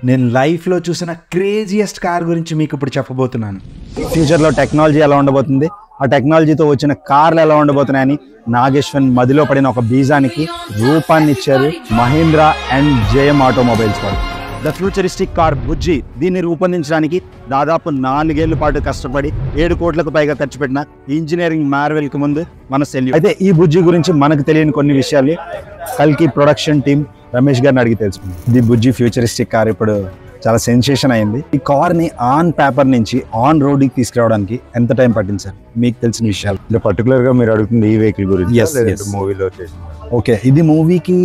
నేను లైఫ్లో చూసిన క్రేజియస్ట్ కార్ గురించి మీకు ఇప్పుడు చెప్పబోతున్నాను. ఫ్యూచర్లో టెక్నాలజీ ఎలా ఉండబోతుంది, ఆ టెక్నాలజీతో వచ్చిన కార్లు ఎలా ఉండబోతున్నాయని నాగేశ్వన్ మదిలో పడిన ఒక బీజానికి రూపాన్ని ఇచ్చారు మహీంద్రా అండ్ జేఎం ఆటోమొబైల్స్ వారు. ద ఫ్యూచరిస్టిక్ కార్ బుజ్జి. దీన్ని రూపొందించడానికి దాదాపు 4 ఏళ్ల పాటు కష్టపడి 7 కోట్లకు పైగా ఖర్చు పెట్టిన ఇంజనీరింగ్ మార్వెల్ కి ముందు మన సెల్యూ. అయితే ఈ బుజ్జి గురించి మనకు తెలియని కొన్ని విషయాలు కల్కి ప్రొడక్షన్ టీమ్ రమేష్ గారిని అడిగి తెలుసుకుంది. ది బుజ్జి ఫ్యూచరిస్టిక్ కార్ ఇప్పుడు చాలా సెన్సేషన్ అయింది. ఈ కార్ ని ఆన్ పేపర్ నుంచి ఆన్ రోడ్ కి తీసుకురావడానికి ఎంత టైం పట్టింది సార్, మీకు తెలిసిన విషయాలు? పర్టికులర్ గా మీరు అడుగుతుంది ఈ వెహికల్ గురించి? మూవీలో ఓకే, ఇది మూవీకి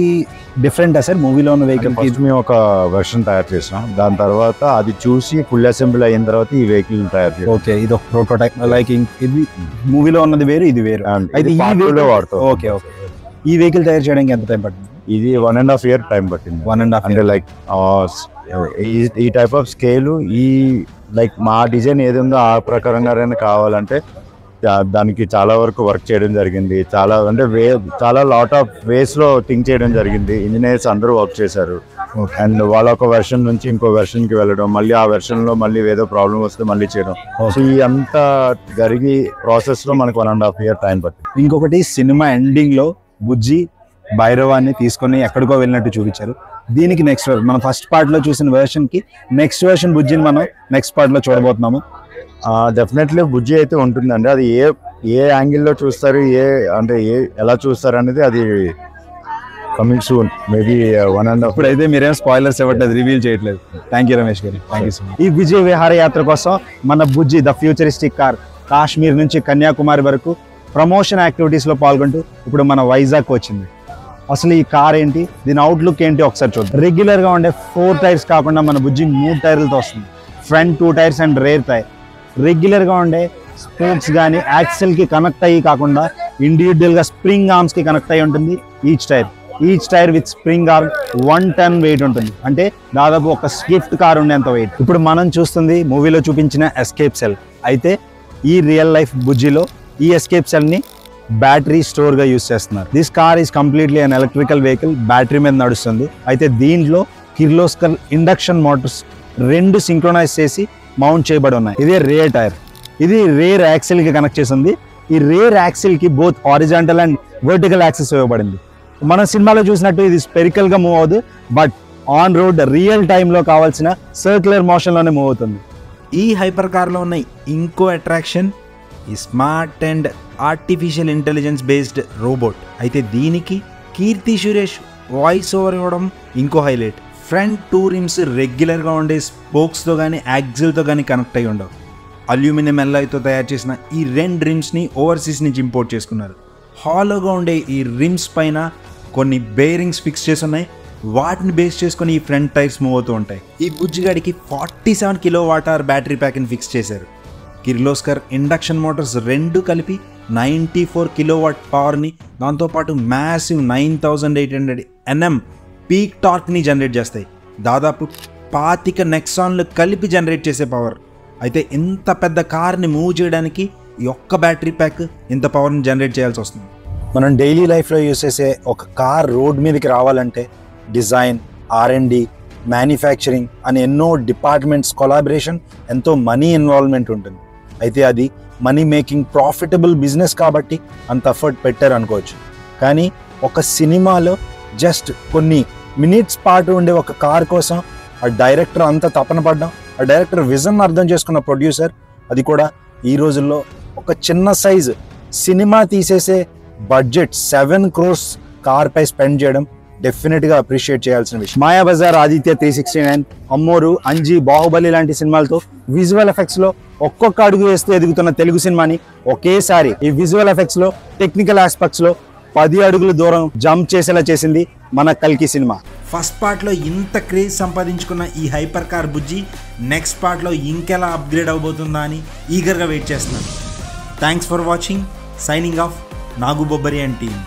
డిఫరెంట్ సార్? మూవీలో ఉన్న వెహికల్ మేము ఒక వెర్షన్ తయారు చేసినాం, దాని తర్వాత అది చూసి ఫుల్ అసెంబ్లీ అయిన తర్వాత ఈ వెహికల్ తయారు చేస్తాం. ఓకే, ఇది ఒక ప్రోటోటైప్. లైక్ ఇది మూవీలో ఉన్నది వేరు, ఇది వేరు. అయితే ఈ వెహికల్ వాడతాం. ఓకే ఓకే, ఈ వెహికల్ తయారు చేయడానికి ఎంత టైం పట్టింది? ఇది 1.5 year టైం పట్టింది. 1.5 అంటే లైక్ ఈ టైప్ ఆఫ్ స్కేలు, ఈ లైక్ మా డిజైన్ ఏది ఉందో ఆ ప్రకారంగానే కావాలంటే దానికి చాలా వరకు వర్క్ చేయడం జరిగింది. చాలా లాట్ ఆఫ్ వేస్ లో థింక్ చేయడం జరిగింది. ఇంజనీర్స్ అందరూ వర్క్ చేశారు. అండ్ వాళ్ళ ఒక వెర్షన్ నుంచి ఇంకో వెర్షన్ కి వెళ్ళడం, మళ్ళీ ఆ వెర్షన్ లో మళ్ళీ ఏదో ప్రాబ్లం వస్తే మళ్ళీ చేయడం. సో ఈ అంతా జరిగి ప్రాసెస్ లో మనకు 1.5 year టైం పట్టింది. ఇంకొకటి, సినిమా ఎండింగ్ లో బుజ్జి భైరవాన్ని తీసుకొని ఎక్కడికో వెళ్ళినట్టు చూపించారు. దీనికి నెక్స్ట్ మనం ఫస్ట్ పార్ట్ లో చూసిన వెర్షన్ కి నెక్స్ట్ వెర్షన్ బుజ్జిని మనం నెక్స్ట్ పార్ట్ లో చూడబోతున్నాము. డెఫినెట్లీ బుజ్జి అయితే ఉంటుందండి. అది ఏ యాంగిల్లో చూస్తారు, ఎలా చూస్తారు అనేది అది కమింగ్ సూన్, మేబీ 1.5. ఇప్పుడైతే మీరేం స్పాయిలర్స్ ఇవ్వట్లేదు, రివీల్ చేయట్లేదు. థ్యాంక్ యూ రమేష్ గారు, థ్యాంక్ యూ సో మచ్. ఈ విజయ విహారయాత్ర కోసం మన బుజ్జి ద ఫ్యూచరిస్టిక్ కార్ కాశ్మీర్ నుంచి కన్యాకుమారి వరకు ప్రమోషన్ యాక్టివిటీస్ లో పాల్గొంటూ ఇప్పుడు మన వైజాగ్ వచ్చింది. అసలు ఈ కార్ ఏంటి, దీని అవుట్లుక్ ఏంటి ఒకసారి చూద్దాం. రెగ్యులర్ గా ఉండే 4 టైర్స్ కాకుండా మన బుజ్జి 3 టైర్లతో వస్తుంది. Front 2 tyres and rear tyre. Regular గా ఉండే స్పోక్స్ కానీ యాక్సెల్ కి కనెక్ట్ అయ్యి కాకుండా ఇండివిజువల్ గా స్ప్రింగ్ ఆర్మ్స్ కి కనెక్ట్ అయ్యి ఉంటుంది. Each tyre with spring arm 1 ton weight ఉంటుంది. అంటే దాదాపు ఒక స్విఫ్ట్ కార్ ఉండేంత వెయిట్. ఇప్పుడు మనం చూస్తుంది మూవీలో చూపించిన ఎస్కేప్ సెల్. అయితే ఈ రియల్ లైఫ్ బుజ్జిలో ఈ ఎస్కేప్ సెల్ ని బ్యాటరీ స్టోర్ గా యూస్ చేస్తున్నారు. This car is completely an electrical vehicle, battery మీద నడుస్తుంది. అయితే దీంట్లో కిర్లోస్కర్ ఇండక్షన్ మోటార్స్ 2 సింక్రోనైజ్ చేసి మౌంట్ చేయబడి ఉన్నాయి. ఇదే రేర్ టైర్. ఇది రేర్ యాక్సిల్ కి కనెక్ట్ చేసింది. ఈ రేర్ యాక్సిల్ కి both horizontal and vertical access ఇవ్వబడింది. మన సినిమాలో చూసినట్టు ఇది స్పెరికల్ గా మూవ్ అవుతుంది, but on road real time లో కావాల్సిన సర్క్యులర్ మోషన్ లోనే మూవ్ అవుతుంది. ఈ హైపర్ కార్ లో ఉన్న ఇంకో అట్రాక్షన్ ఈ smart and artificial intelligence based robot. అయితే దీనికి కీర్తి సురేష్ వాయిస్ ఓవర్ ఇవ్వడం ఇంకో హైలైట్. ఫ్రంట్ 2 rims రెగ్యులర్గా ఉండే స్పోక్స్తో కానీ యాక్సిల్తో కానీ కనెక్ట్ అయ్యి ఉండవు. అల్యూమినియం ఎల్లాయ్తో తయారు చేసిన ఈ 2 rimsని ఓవర్సీస్ నుంచి ఇంపోర్ట్ చేసుకున్నారు. హాలోగా ఉండే ఈ రిమ్స్ పైన కొన్ని బేరింగ్స్ ఫిక్స్ చేసి ఉన్నాయి. వాటిని బేస్ చేసుకొని ఈ ఫ్రంట్ టైర్స్ మూవ్ అవుతూ ఉంటాయి. ఈ బుజ్జిగాడికి 47 kWh బ్యాటరీ ప్యాక్ని ఫిక్స్ చేశారు. కిర్లోస్కర్ ఇండక్షన్ మోటార్స్ 2 కలిపి 94 kW పవర్ని, దాంతోపాటు మ్యాసివ్ 9800 Nm పీక్ టార్క్ని జనరేట్ చేస్తాయి. దాదాపు 25 నెక్సాన్లు కలిపి జనరేట్ చేసే పవర్. అయితే ఇంత పెద్ద కార్ని మూవ్ చేయడానికి ఈ ఒక్క బ్యాటరీ ప్యాక్ ఇంత పవర్ని జనరేట్ చేయాల్సి వస్తుంది. మనం డైలీ లైఫ్లో యూస్ చేసే ఒక కార్ రోడ్ మీదకి రావాలంటే డిజైన్, R&D, మ్యానుఫ్యాక్చరింగ్ అని ఎన్నో డిపార్ట్మెంట్స్ కొలాబరేషన్, ఎంతో మనీ ఇన్వాల్వ్మెంట్ ఉంటుంది. అయితే అది మనీ మేకింగ్ ప్రాఫిటబుల్ బిజినెస్ కాబట్టి అంత ఎఫర్ట్ పెట్టారు అనుకోవచ్చు. కానీ ఒక సినిమాలో జస్ట్ కొన్ని మినిట్స్ పాటు ఉండే ఒక కార్ కోసం ఆ డైరెక్టర్ అంత తపన పడ్డాం. ఆ డైరెక్టర్ విజన్ అర్థం చేసుకున్న ప్రొడ్యూసర్, అది కూడా ఈ రోజుల్లో ఒక చిన్న సైజు సినిమా తీసేసే బడ్జెట్ 7 crores కార్ పై స్పెండ్ చేయడం డెఫినెట్గా అప్రిషియేట్ చేయాల్సిన విషయం. మాయాబజార్, ఆదిత్య 369, అమ్మోరు, అంజీ, బాహుబలి లాంటి సినిమాలతో విజువల్ ఎఫెక్ట్స్ లో ఒక్కొక్క అడుగు వేస్తూ ఎదుగుతున్న తెలుగు సినిమాని ఒకేసారి ఈ విజువల్ ఎఫెక్ట్స్ లో, టెక్నికల్ ఆస్పెక్ట్స్ లో 10 అడుగుల దూరం జంప్ చేసేలా చేసింది మన కల్కి సినిమా. ఫస్ట్ పార్ట్లో ఇంత క్రేజ్ సంపాదించుకున్న ఈ హైపర్ కార్ బుజ్జి నెక్స్ట్ పార్ట్లో ఇంకెలా అప్గ్రేడ్ అవబోతుందా అని ఈగర్గా వెయిట్ చేస్తున్నాను. Thanks for watching. Signing off, Nagu Bobbari and team.